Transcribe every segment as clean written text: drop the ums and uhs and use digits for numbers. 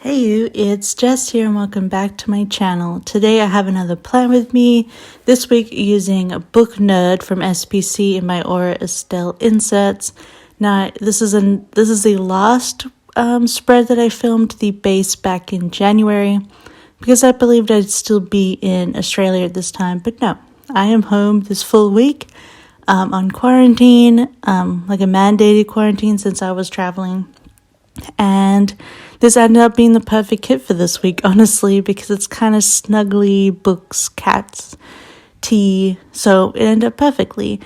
Hey you, it's Jess here and welcome back to my channel. Today I have another plan with me, this week using a Book Nerd from SPC in my Aura Estelle inserts. Now this is the last spread that I filmed the base back in January because I believed I'd still be in Australia at this time, but no, I am home this full week on quarantine, like a mandated quarantine since I was traveling. And this ended up being the perfect kit for this week, honestly, because it's kind of snuggly, books, cats, tea, so it ended up perfectly.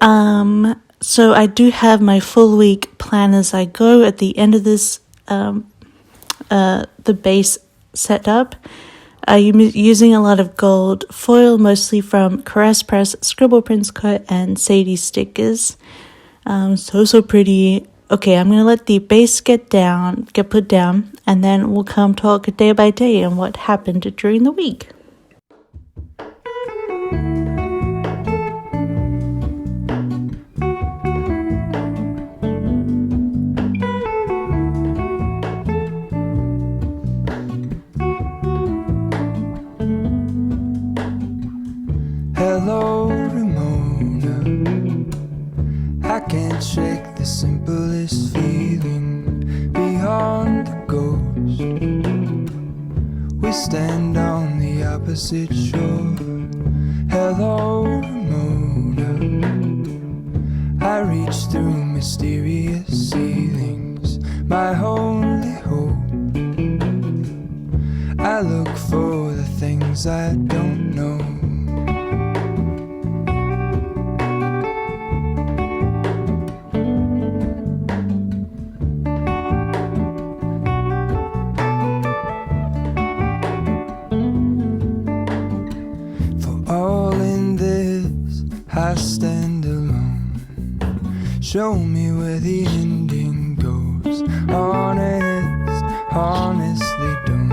So I do have my full week plan as I go at the end of this, the base setup. I'm using a lot of gold foil, mostly from Caress Press, Scribble Prints Co, and Sadie stickers. So pretty. Okay, I'm going to let the base get put down, and then we'll come talk day by day and what happened during the week. Hello, Ramona. I can't shake the simplest feeling beyond the ghost. We stand on the opposite shore. Hello, Ramona. I reach through mysterious ceilings, my only hope. I look for the things I don't know. I stand alone. Show me where the ending goes. Honestly don't.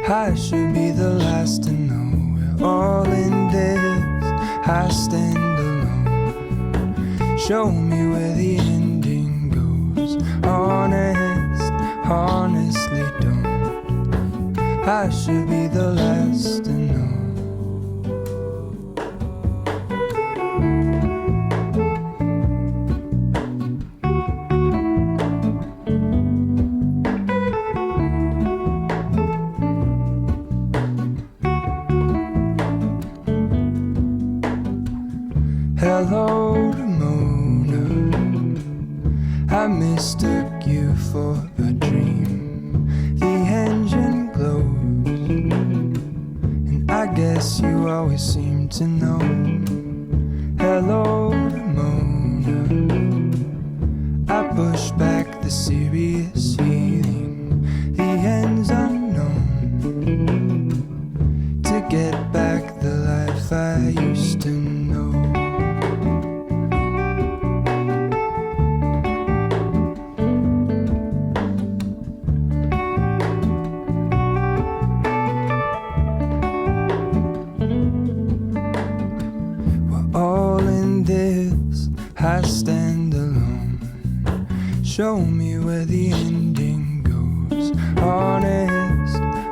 I should be the last to know. We're all in this. I stand alone. Show me where the ending goes. Honestly don't. I should be the last to know. Hello, Ramona. I mistook you for a dream. The engine glows, and I guess you always seem to know. Hello, Ramona. I push back the serious feeling. The end's unknown. To get back the life I used to know. I stand alone. Show me where the ending goes.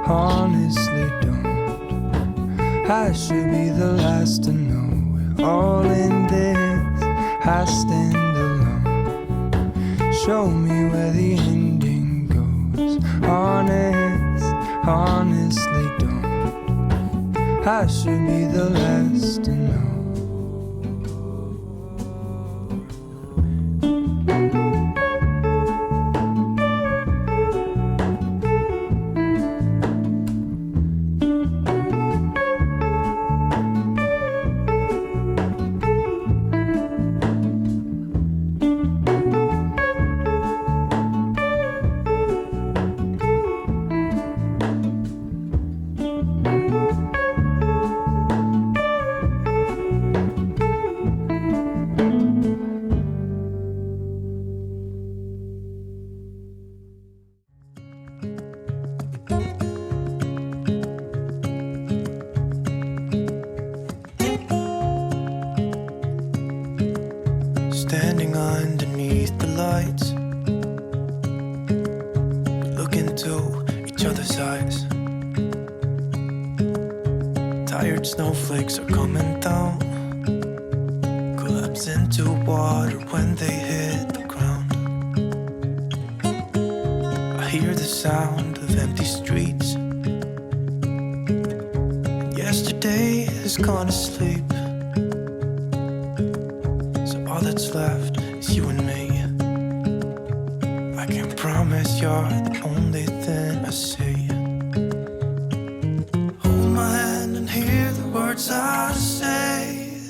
Honestly don't. I should be the last to know. We're all in this. I stand alone. Show me where the ending goes. Honestly don't. I should be the last to know. into each other's eyes. Tired snowflakes are coming down, collapse into water when they hit the ground. I hear the sound of empty streets, and yesterday has gone to sleep. So all that's left is you and me. I can't promise you're the only thing I see. Hold my hand and hear the words I say.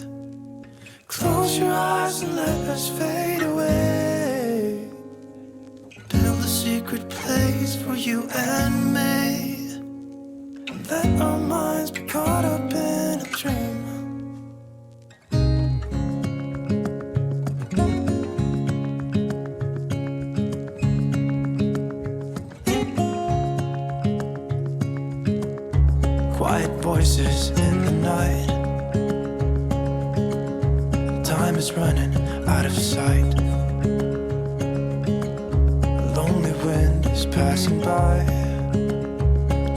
Close your eyes and let us fade away. Build a secret place for you and me. Let our minds be caught up in a dream. Quiet voices in the night, and time is running out of sight. A lonely wind is passing by,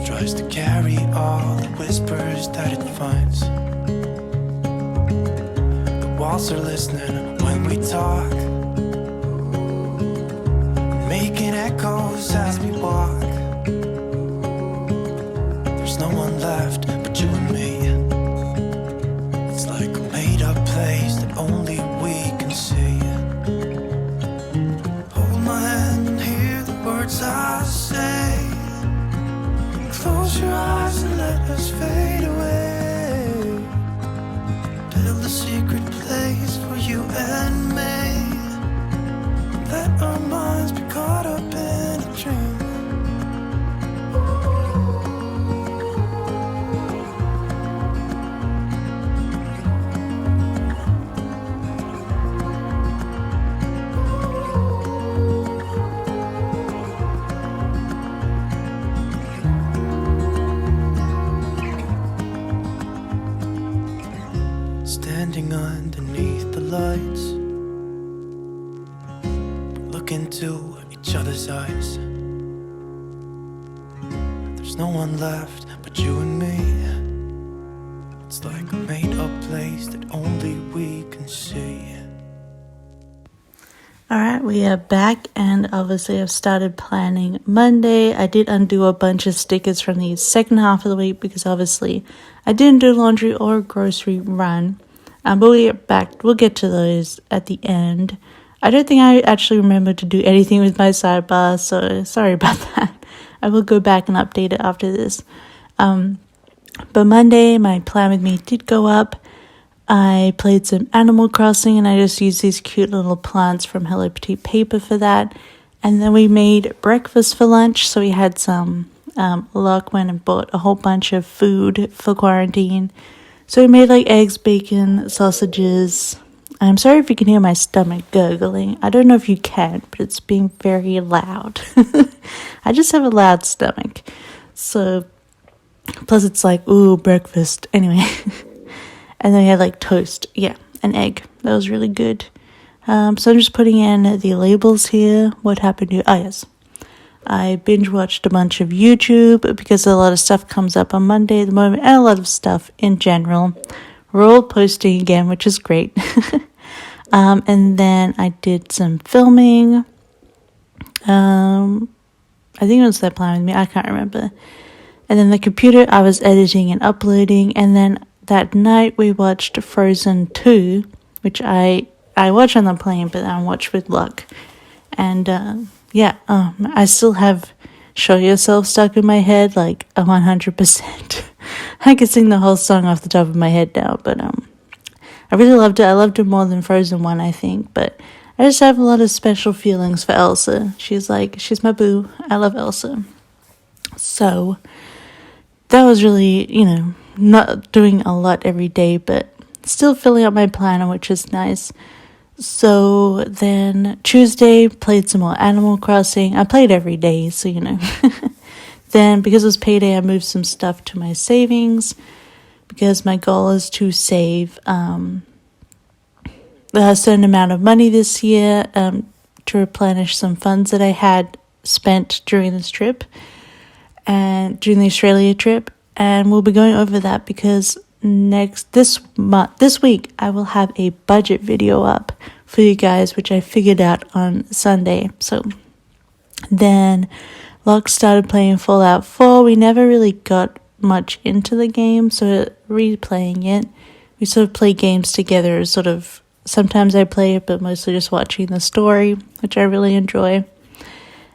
tries to carry all the whispers that it finds. The walls are listening when we talk, making echoes as we walk. There's no one left but you and me. It's like a made-up place that only we can see. Hold my hand and hear the words I say. Close your eyes and let us fade away. Build a secret place for you and me. Let our minds be caught up in a dream. Standing underneath the lights, look into each other's eyes. There's no one left but you and me. It's like a made-up place that only we can see. Alright, we are back, and obviously I've started planning Monday. I did undo a bunch of stickers from the second half of the week because obviously I didn't do laundry or grocery run. But we'll get to those at the end. I don't think I actually remember to do anything with my sidebar, so sorry about that. I will go back and update it after this. But Monday, my plan with me did go up. I played some Animal Crossing, and I just used these cute little plants from Hello Petite paper for that. And then we made breakfast for lunch, so we had some Locke went and bought a whole bunch of food for quarantine. So we made like eggs, bacon, sausages. I'm sorry if you can hear my stomach gurgling. I don't know if you can, but it's being very loud. I just have a loud stomach. So, plus it's like, ooh, breakfast. Anyway. And then we had like toast. Yeah, an egg. That was really good. So I'm just putting in the labels here. What happened to... Oh, yes. I binge watched a bunch of YouTube because a lot of stuff comes up on Monday at the moment, and a lot of stuff in general. We're all posting again, which is great. And then I did some filming. I think it was that plan with me. I can't remember. And then the computer, I was editing and uploading. And then that night we watched Frozen 2, which I watched on the plane, but I watched with Luck. And I still have Show Yourself stuck in my head, like 100%. I could sing the whole song off the top of my head now, but I really loved it. I loved it more than Frozen 1, I think, but I just have a lot of special feelings for Elsa. She's my boo. I love Elsa. So that was really, not doing a lot every day, but still filling up my planner, which is nice. So then Tuesday, played some more Animal Crossing. I played every day, so Then, because it was payday, I moved some stuff to my savings because my goal is to save a certain amount of money this year to replenish some funds that I had spent during this trip and during the Australia trip, and we'll be going over that because this week I will have a budget video up for you guys, which I figured out on Sunday. So then Locke started playing Fallout 4. We never really got much into the game, so replaying it. We sort of play games together, sometimes I play it, but mostly just watching the story, which I really enjoy.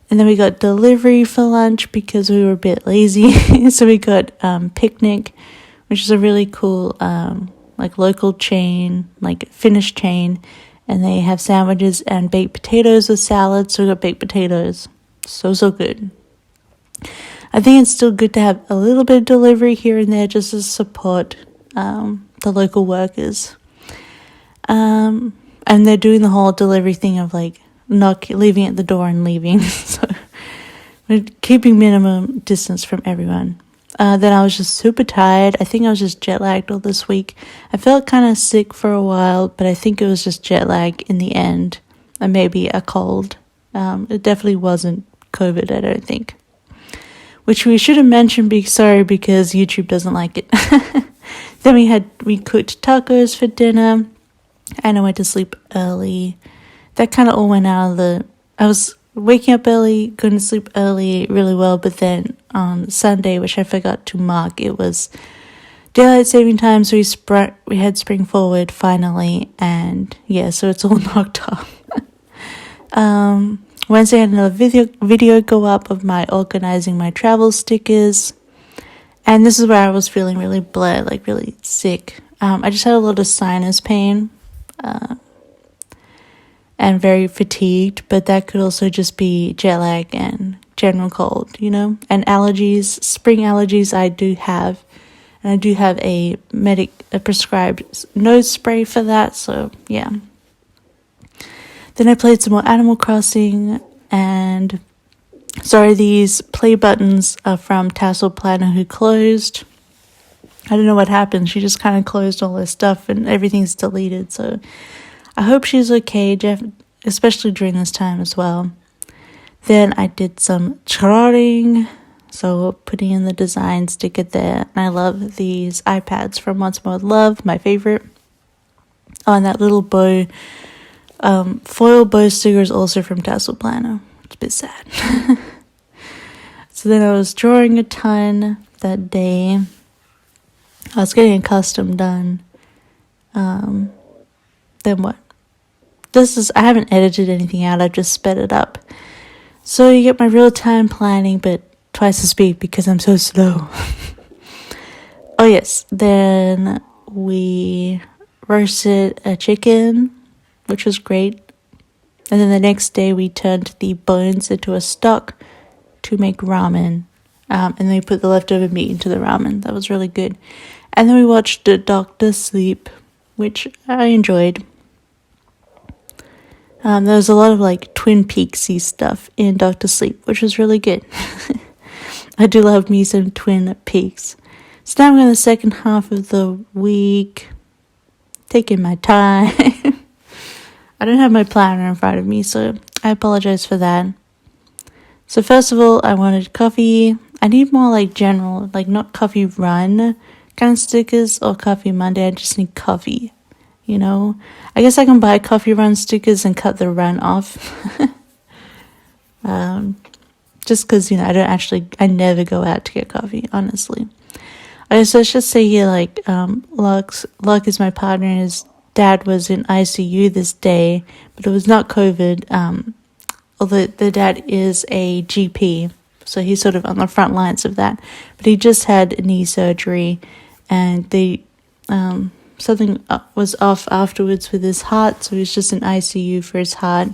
And then we got delivery for lunch because we were a bit lazy. So we got Picnic, which is a really cool local chain, Finnish chain. And they have sandwiches and baked potatoes with salad. So we got baked potatoes. So good. I think it's still good to have a little bit of delivery here and there just to support the local workers. And they're doing the whole delivery thing of not leaving at the door and leaving. So we're keeping minimum distance from everyone. Then I was just super tired. I think I was just jet lagged all this week. I felt kind of sick for a while, but I think it was just jet lag in the end, and maybe a cold. It definitely wasn't COVID, I don't think. Which we should have mentioned, because YouTube doesn't like it. Then we cooked tacos for dinner, and I went to sleep early. That kind of all went out of I was waking up early, going to sleep early really well, but then on Sunday, which I forgot to mark, it was daylight saving time, so we had spring forward finally, and yeah, so it's all knocked off. Wednesday I had another video go up of my organizing my travel stickers, and this is where I was feeling really bleh, really sick. I just had a lot of sinus pain, and very fatigued, but that could also just be jet lag and general cold, and allergies, spring allergies I do have, and I do have a prescribed nose spray for that, so yeah. Then I played some more Animal Crossing, and these play buttons are from Tassel Planner, who closed. I don't know what happened, she just kind of closed all her stuff and everything's deleted, so I hope she's okay, especially during this time as well. Then I did some charting, so putting in the design sticker there. And I love these iPads from Once More with Love, my favorite. Oh, and that little bow, foil bow sticker is also from Tassel Planner. It's a bit sad. So then I was drawing a ton that day. I was getting a custom done. Then what? I haven't edited anything out, I've just sped it up. So you get my real-time planning, but twice the speed because I'm so slow. Oh yes, then we roasted a chicken, which was great. And then the next day we turned the bones into a stock to make ramen. And then we put the leftover meat into the ramen. That was really good. And then we watched Dr. Sleep, which I enjoyed. There was a lot of Twin Peaksy stuff in Dr. Sleep, which was really good. I do love me some Twin Peaks. So now I'm in the second half of the week, taking my time. I don't have my planner in front of me, so I apologize for that. So first of all, I wanted coffee. I need more general, not coffee run kind of stickers or coffee Monday. I just need coffee. I guess I can buy coffee run stickers and cut the run off. Just because, I never go out to get coffee, honestly. So let's just say here, Luck is my partner, and his dad was in ICU this day, but it was not COVID, although the dad is a GP, so he's sort of on the front lines of that. But he just had knee surgery, and something was off afterwards with his heart, so he's just in ICU for his heart.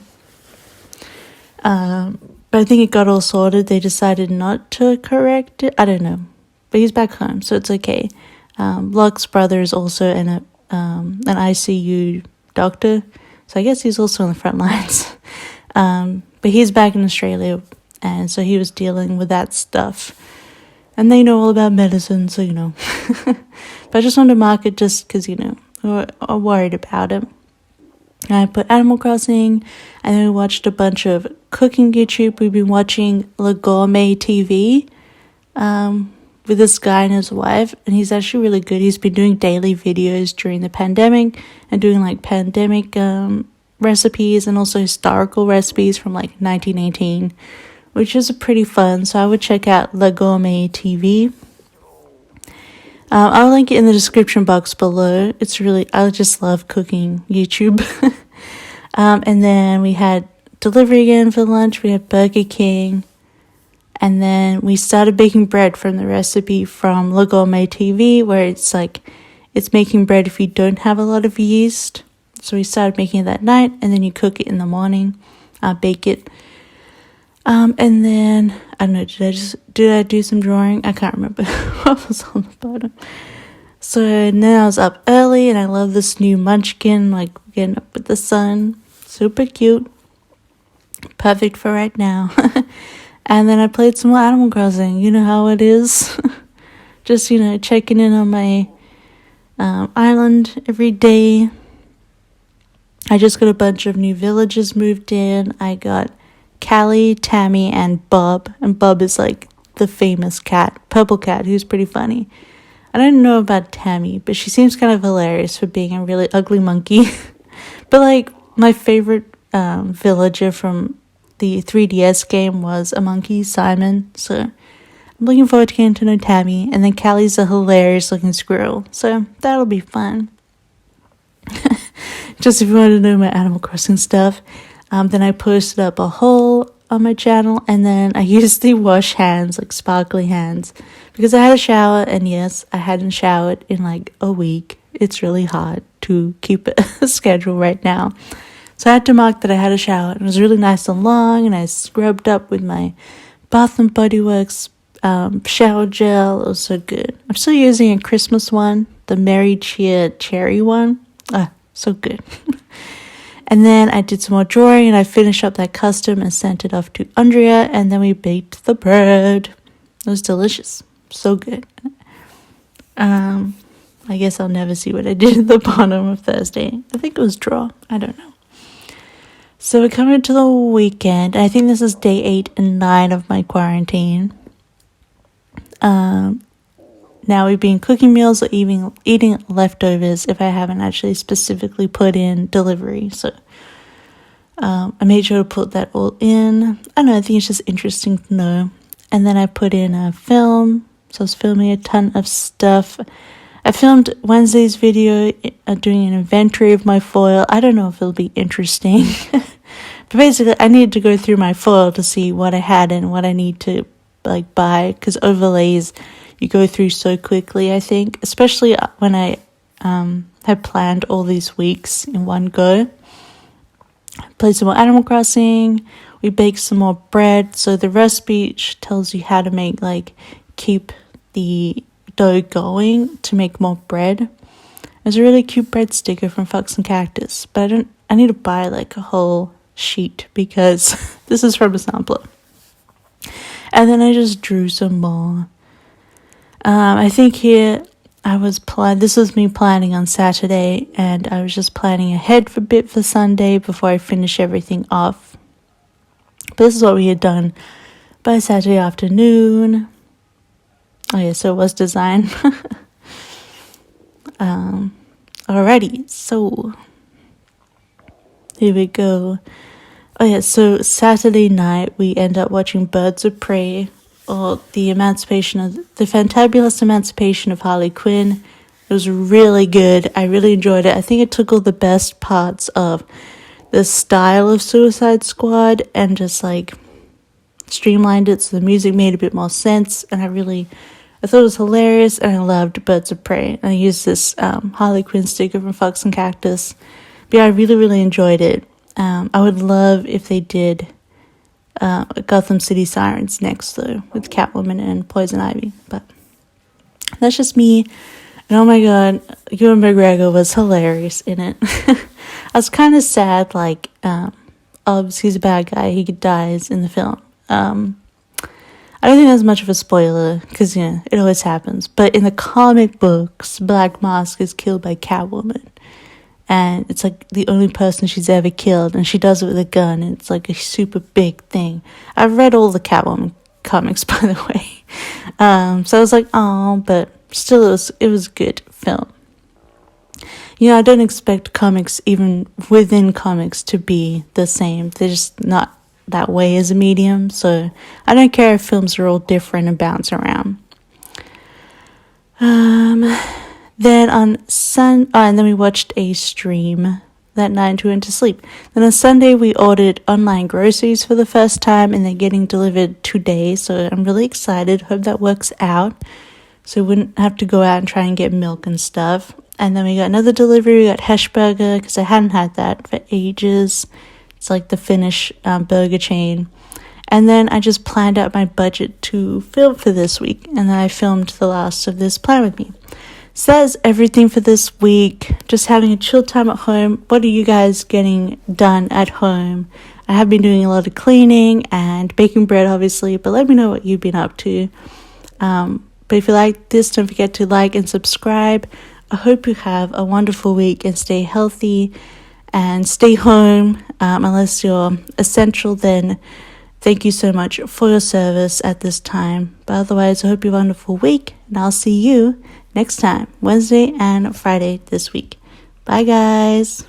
But I think it got all sorted. They decided not to correct it. I don't know. But he's back home, so it's okay. Luck's brother is also an ICU doctor, so I guess he's also on the front lines. But he's back in Australia, and so he was dealing with that stuff. And they know all about medicine, so But I just wanted to mark it just because, we're worried about it. I put Animal Crossing, and then we watched a bunch of cooking YouTube. We've been watching Le Gourmet TV with this guy and his wife, and he's actually really good. He's been doing daily videos during the pandemic and doing like pandemic recipes and also historical recipes from like 1918, which is pretty fun. So I would check out Le Gourmet TV. I'll link it in the description box below. I just love cooking YouTube. And then we had delivery again for lunch. We had Burger King. And then we started baking bread from the recipe from Le Gourmet TV, where it's making bread if you don't have a lot of yeast. So we started making it that night, and then you cook it in the morning, bake it. And then, I don't know, did I do some drawing? I can't remember what was on the bottom. So then I was up early, and I love this new munchkin, like getting up with the sun. Super cute. Perfect for right now. And then I played some more Animal Crossing. You know how it is. Just, checking in on my island every day. I just got a bunch of new villagers moved in. I got Callie, Tammy, and Bob. And Bob is like the famous cat, purple cat, who's pretty funny. I don't know about Tammy, but she seems kind of hilarious for being a really ugly monkey. But like my favorite villager from the 3DS game was a monkey, Simon. So I'm looking forward to getting to know Tammy. And then Callie's a hilarious looking squirrel. So that'll be fun. Just if you want to know my Animal Crossing stuff. Then I posted up a haul on my channel, and then I used the wash hands, like sparkly hands, because I had a shower, and yes, I hadn't showered in like a week. It's really hard to keep a schedule right now. So I had to mark that I had a shower. It was really nice and long, and I scrubbed up with my Bath & Body Works shower gel. It was so good. I'm still using a Christmas one, the Mary Cheer cherry one. So good. And then I did some more drawing, and I finished up that custom and sent it off to Andrea, and then we baked the bread. It was delicious. So good. I guess I'll never see what I did at the bottom of Thursday. I think it was draw. I don't know. So we're coming to the weekend. I think this is day 8 and 9 of my quarantine. Now we've been cooking meals or eating leftovers if I haven't actually specifically put in delivery. So I made sure to put that all in. I don't know, I think it's just interesting to know. And then I put in a film. So I was filming a ton of stuff. I filmed Wednesday's video doing an inventory of my foil. I don't know if it'll be interesting. But basically, I needed to go through my foil to see what I had and what I need to buy. Because overlays, you go through so quickly, I think. Especially when I had planned all these weeks in one go. Played some more Animal Crossing. We baked some more bread. So the recipe tells you how to make, keep the dough going to make more bread. There's a really cute bread sticker from Fox and Cactus, but I need to buy a whole sheet because this is from a sampler. And then I just drew some more. I think here this was me planning on Saturday, and I was just planning ahead for a bit for Sunday before I finish everything off. But this is what we had done by Saturday afternoon. Oh yeah, so it was design. Alrighty, so here we go. Oh yeah, so Saturday night we end up watching Birds of Prey, or the Fantabulous Emancipation of Harley Quinn. It was really good. I really enjoyed it. I think it took all the best parts of the style of Suicide Squad and just streamlined it so the music made a bit more sense, and I thought it was hilarious, and I loved Birds of Prey. And I used this Harley Quinn sticker from Fox and Cactus. But yeah, I really, really enjoyed it. I would love if they did Gotham City Sirens next, though, with Catwoman and Poison Ivy. But that's just me. And oh my god, Ewan McGregor was hilarious in it. I was kind of sad, obviously he's a bad guy, he dies in the film. I don't think that's much of a spoiler, because, it always happens. But in the comic books, Black Mask is killed by Catwoman. and it's like the only person she's ever killed, and she does it with a gun, and it's like a super big thing. I've read all the Catwoman comics, by the way, so I was like, oh, but still it was a good film. I don't expect comics, even within comics, to be the same. They're just not that way as a medium, so I don't care if films are all different and bounce around. Then and then we watched a stream that night and we went to sleep. Then on Sunday we ordered online groceries for the first time, and they're getting delivered today, so I'm really excited. Hope that works out, so we wouldn't have to go out and try and get milk and stuff. And then we got another delivery. We got Heshburger, because I hadn't had that for ages. It's like the Finnish burger chain. And then I just planned out my budget to film for this week, and then I filmed the last of this Plan With Me. So that is everything for this week. Just having a chill time at home. What are you guys getting done at home? I have been doing a lot of cleaning and baking bread, obviously, but let me know what you've been up to. But if you like this, don't forget to like and subscribe. I hope you have a wonderful week and stay healthy and stay home. Unless you're essential, then thank you so much for your service at this time. But otherwise, I hope you have a wonderful week, and I'll see you next time, Wednesday and Friday this week. Bye, guys.